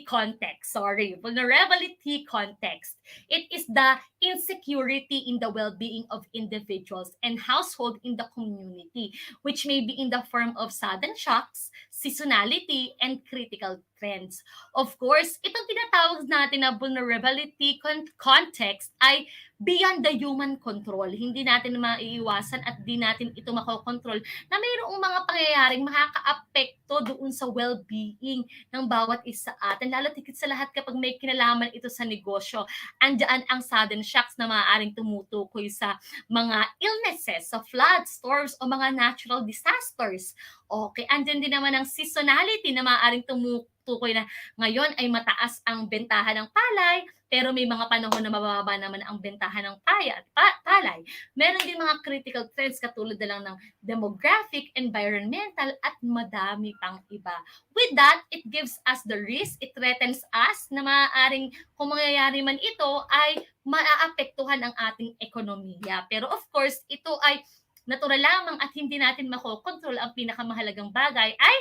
context. Vulnerability context. It is the insecurity in the well-being of individuals and household in the community, which may be in the form of sudden shocks, seasonality, and critical trends. Of course, itong tinatawag natin na vulnerability context ay beyond the human control. Hindi natin maiiwasan at di natin ito makokontrol na mayroong mga pangyayaring makakaapekto doon sa well-being ng bawat isa atin. Lalo tigit sa lahat kapag may kinalaman ito sa negosyo. Andyan ang sudden shocks na maaaring tumutukoy sa mga illnesses, sa floods, storms, o mga natural disasters. Okay, andyan din naman ang seasonality na maaaring tumutukoy na ngayon ay mataas ang bentahan ng palay, pero may mga panahon na mababa naman ang bentahan ng palay. Meron din mga critical trends katulad na lang ng demographic, environmental, at madami pang iba. With that, it gives us the risk, it threatens us na maaaring kung mangyayari man ito ay maaapektuhan ang ating ekonomiya. Pero of course, ito ay natural lamang at hindi natin makokontrol. Ang pinakamahalagang bagay ay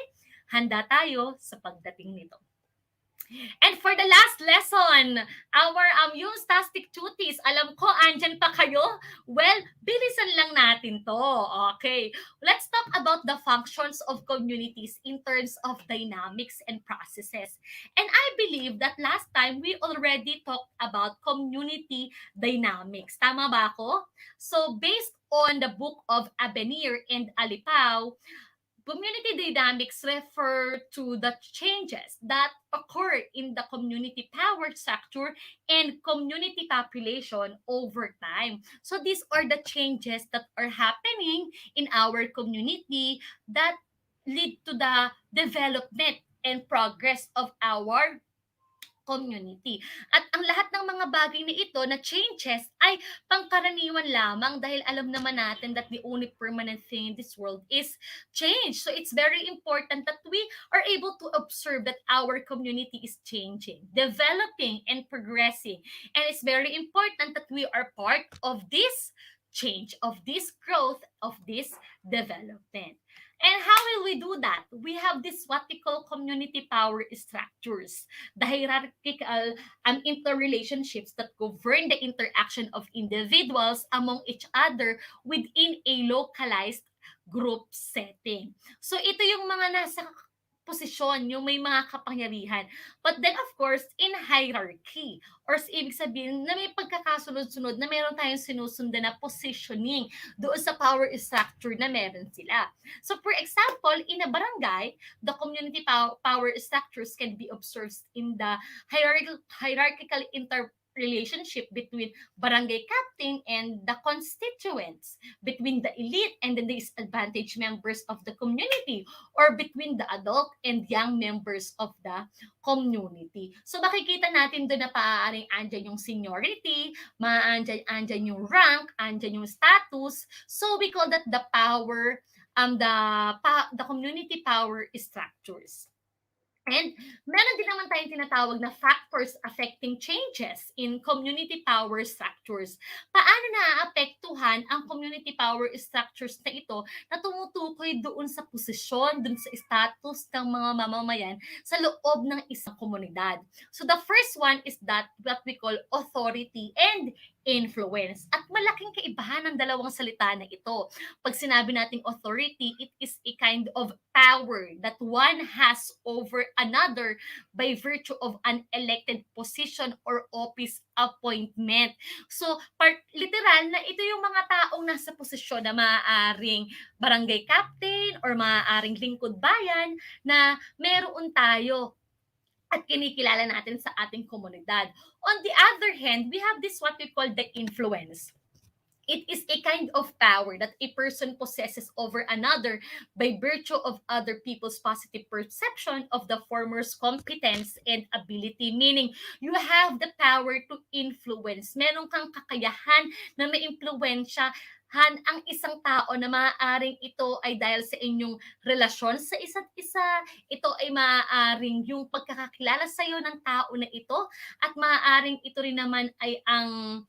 handa tayo sa pagdating nito. And for the last lesson, our yung Stastic Cuties, alam ko, andyan pa kayo? Well, bilisan lang natin to. Okay. Let's talk about the functions of communities in terms of dynamics and processes. And I believe that last time we already talked about community dynamics. Tama ba ako? So, based on the book of Abenir and Alipao, community dynamics refer to the changes that occur in the community power structure and community population over time. So these are the changes that are happening in our community that lead to the development and progress of our community. At ang lahat ng mga bagay na ito na changes ay pangkaraniwan lamang dahil alam naman natin that the only permanent thing in this world is change. So it's very important that we are able to observe that our community is changing, developing, and progressing. And it's very important that we are part of this change, of this growth, of this development. And how will we do that? We have this what we call community power structures, the hierarchical interrelationships that govern the interaction of individuals among each other within a localized group setting. So ito yung mga nasa posisyon, yung may mga kapangyarihan. But then, of course, in hierarchy, or ibig sabihin na may pagkakasunod-sunod na meron tayong sinusundan na positioning doon sa power structure na meron sila. So, for example, in a barangay, the community power structures can be observed in the hierarchical relationship between barangay captain and the constituents, between the elite and the disadvantaged members of the community, or between the adult and young members of the community. So makikita natin doon na paaaring andyan yung seniority, andyan yung rank, andyan yung status. So we call that the power, the community power structures. And meron din naman tayong tinatawag na factors affecting changes in community power structures. Paano naaapektuhan ang community power structures na ito na tumutukoy doon sa posisyon, doon sa status ng mga mamamayan sa loob ng isang komunidad? So the first one is that what we call authority and influence. At malaking kaibahan ng dalawang salita na ito. Pag sinabi nating authority, it is a kind of power that one has over another by virtue of an elected position or office appointment. So, literal na ito yung mga taong nasa posisyon na maaaring barangay captain or maaaring lingkod bayan na meron tayo at kinikilala natin sa ating komunidad. On the other hand, we have this what we call the influence. It is a kind of power that a person possesses over another by virtue of other people's positive perception of the former's competence and ability. Meaning, you have the power to influence. Meron kang kakayahan na maimpluwensya ang isang tao na maaaring ito ay dahil sa inyong relasyon sa isa't isa, ito ay maaaring yung pagkakakilala sa iyo ng tao na ito, at maaaring ito rin naman ay ang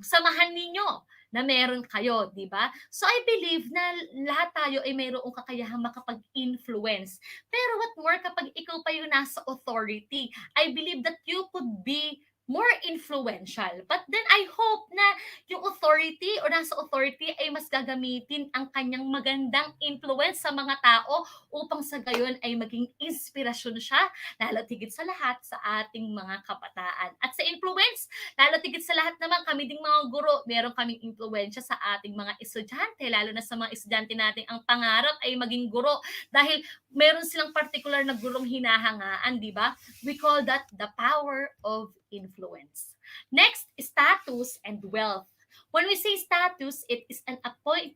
samahan ninyo na meron kayo, di ba? So I believe na lahat tayo ay mayroong kakayahang makapag-influence. Pero what more kapag ikaw pa yung nasa authority, I believe that you could be more influential. But then I hope na yung authority o nasa authority ay mas gagamitin ang kanyang magandang influence sa mga tao upang sa gayon ay maging inspirasyon siya, lalo tigit sa lahat sa ating mga kabataan. At sa influence, lalo tigit sa lahat naman, kami ding mga guro, meron kaming influensya sa ating mga estudyante, lalo na sa mga estudyante natin ang pangarap ay maging guro dahil meron silang particular na gurong hinahangaan, di ba? We call that the power of influence. Next, status and wealth. When we say status, it is an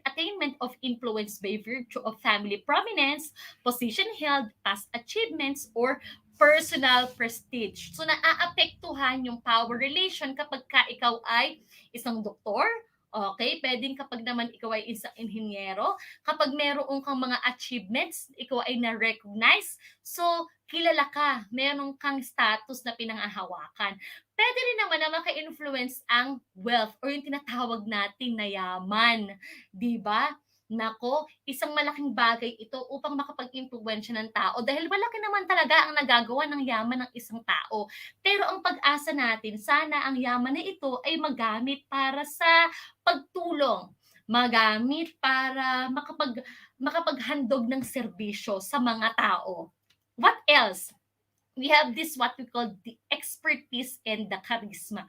attainment of influence by virtue of family prominence, position held, past achievements, or personal prestige. So, naaapektuhan yung power relation kapag ka ikaw ay isang doktor, okay? Pwedeng kapag naman ikaw ay isang inhinyero, kapag meron kang mga achievements, ikaw ay na-recognize, so kilala ka, meron kang status na pinangahawakan. Pwede rin naman na maka-influence ang wealth or yung tinatawag natin na yaman. Diba? Nako, isang malaking bagay ito upang makapag-impluwensya ng tao dahil malaki naman talaga ang nagagawa ng yaman ng isang tao. Pero ang pag-asa natin, sana ang yaman na ito ay magamit para sa pagtulong, magamit para makapaghandog ng serbisyo sa mga tao. What else? We have this what we call the expertise and the charisma.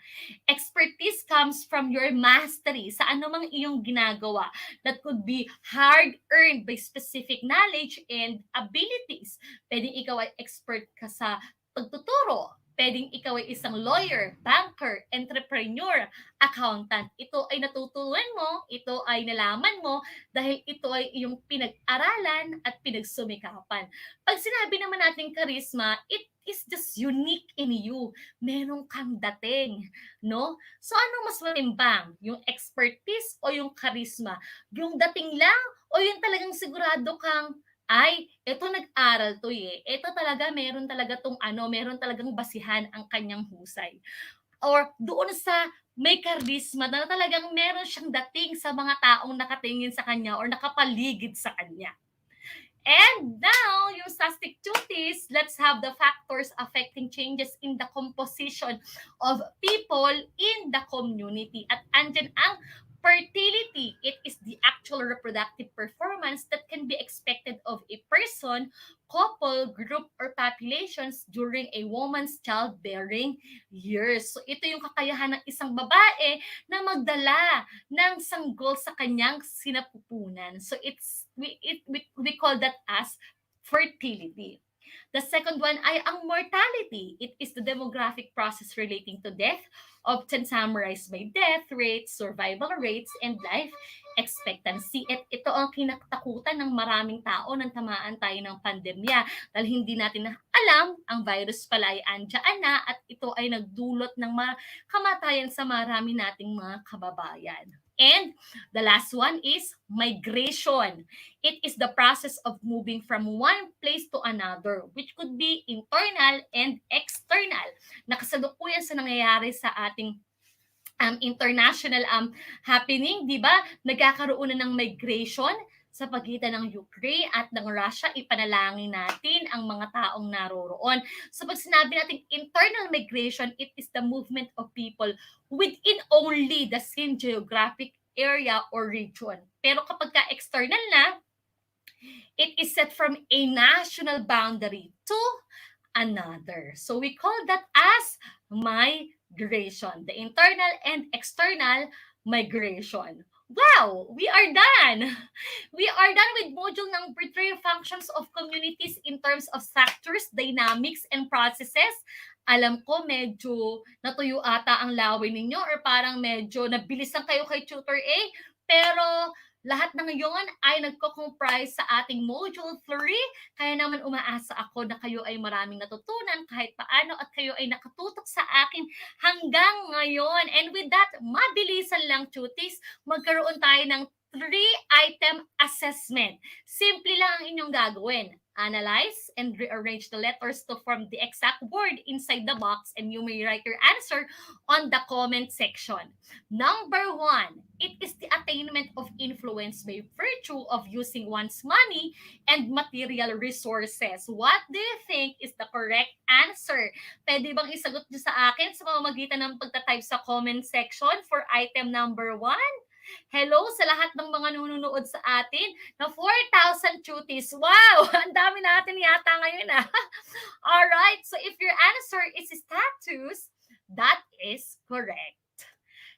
Expertise comes from your mastery sa anumang iyong ginagawa that could be hard-earned by specific knowledge and abilities. Pwedeng ikaw ay expert ka sa pagtuturo. Pwedeng ikaw ay isang lawyer, banker, entrepreneur, accountant. Ito ay natutunan mo, ito ay nalaman mo dahil ito ay iyong pinag-aralan at pinagsumikapan. Pag sinabi naman natin charisma, it is just unique in you. Meron kang dating, no? So anong mas matimbang? Yung expertise o yung charisma? Yung dating lang o yung talagang sigurado kang ay, ito nag-aral to ito talaga, meron talaga meron talagang basihan ang kanyang husay. Or doon sa may charisma na talagang meron siyang dating sa mga taong nakatingin sa kanya or nakapaligid sa kanya. And now, yung sa stick-to-this, let's have the factors affecting changes in the composition of people in the community. At andyan ang fertility. It is the actual reproductive performance that can be expected of a person, couple, group, or populations during a woman's childbearing years. So ito yung kakayahan ng isang babae na magdala ng sanggol sa kanyang sinapupunan. So we call that as fertility. The second one ay ang mortality. It is the demographic process relating to death, often summarized by death rates, survival rates, and life expectancy. At ito ang kinatakutan ng maraming tao nang tamaan tayo ng pandemya dahil hindi natin alam ang virus pala ay andyan na at ito ay nagdulot ng kamatayan sa marami nating mga kababayan. And the last one is migration. It is the process of moving from one place to another, which could be internal and external. Nakasalukuyan sa nangyayari sa ating international happening, di ba? Nagkakaroon na ng migration sa pagitan ng Ukraine at ng Russia, ipanalangin natin ang mga taong naroroon. So pag sinabi natin internal migration, it is the movement of people within only the same geographic area or region. Pero kapag ka external na, it is set from a national boundary to another. So we call that as migration, the internal and external migration. Wow, we are done. We are done with module number 3, functions of communities in terms of structures, dynamics, and processes. Alam ko medyo natuyo ata ang laway ninyo or parang medyo nabilisan kayo kay Tutor A, pero lahat na ngayon ay nagko-comprise sa ating module 3. Kaya naman umaasa ako na kayo ay maraming natutunan kahit paano at kayo ay nakatutok sa akin hanggang ngayon. And with that, mabilisan lang, cuties, magkaroon tayo ng 3-item assessment. Simple lang ang inyong gagawin. Analyze and rearrange the letters to form the exact word inside the box, and you may write your answer on the comment section. Number 1, it is the attainment of influence by virtue of using one's money and material resources. What do you think is the correct answer? Pwede bang isagot nyo sa akin sa pamamagitan ng pagtatype sa comment section for item number 1? Hello sa lahat ng mga nanonood sa atin na 4,000 cuties. Wow! Ang dami natin yata ngayon ah. Alright, so if your answer is status, that is correct.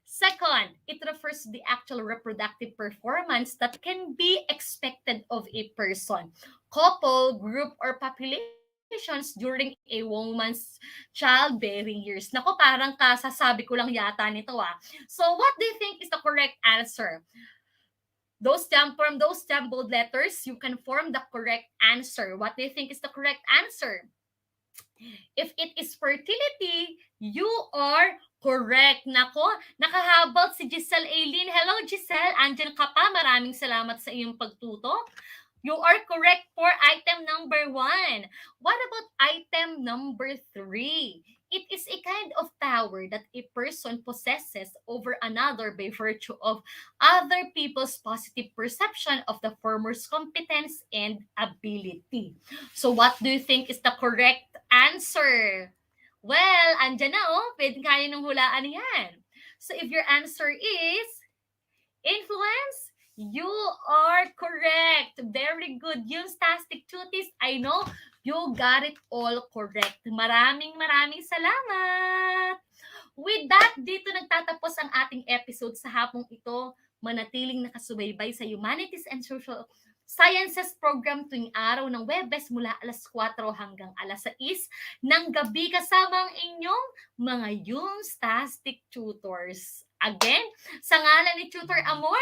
Second, it refers to the actual reproductive performance that can be expected of a person, couple, group, or populations during a woman's childbearing years. Nako, parang kasasabi ko lang yata nito ah. So what do you think is the correct answer? From those jumbled letters, you can form the correct answer. What do you think is the correct answer? If it is fertility, you are correct. Nako, nakahabot si Giselle Aileen. Hello, Giselle. Andyan ka pa. Maraming salamat sa iyong pagtuto. You are correct for item number 1. What about item number 3? It is a kind of power that a person possesses over another by virtue of other people's positive perception of the former's competence and ability. So what do you think is the correct answer? Well, andyan na oh. Pwede kaya nung hulaan yan. So if your answer is influence, you are correct. Very good. Yung Stastic Cuties, I know you got it all correct. Maraming salamat. With that, dito nagtatapos ang ating episode sa hapong ito. Manatiling nakasubaybay sa Humanities and Social Sciences program tuwing araw ng Webes mula alas 4 hanggang alas 6 ng gabi kasama ang inyong mga Humstastic Tutors. Again, sa ngalan ni Tutor Amor,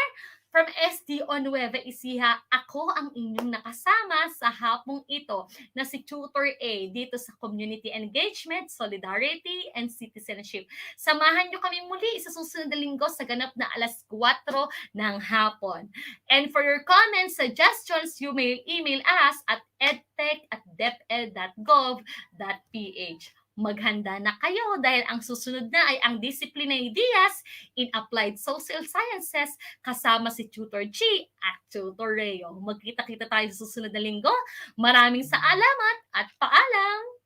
from SDO Nueva Ecija, ako ang inyong nakasama sa hapong ito na si Tutor A dito sa Community Engagement, Solidarity, and Citizenship. Samahan nyo kami muli sa susunod na linggo sa ganap na alas 4 ng hapon. And for your comments, suggestions, you may email us at edtech@deped.gov.ph. Maghanda na kayo dahil ang susunod na ay ang Discipline Ideas in Applied Social Sciences kasama si Tutor G at Tutor Reo. Magkita-kita tayo sa susunod na linggo. Maraming salamat at paalam!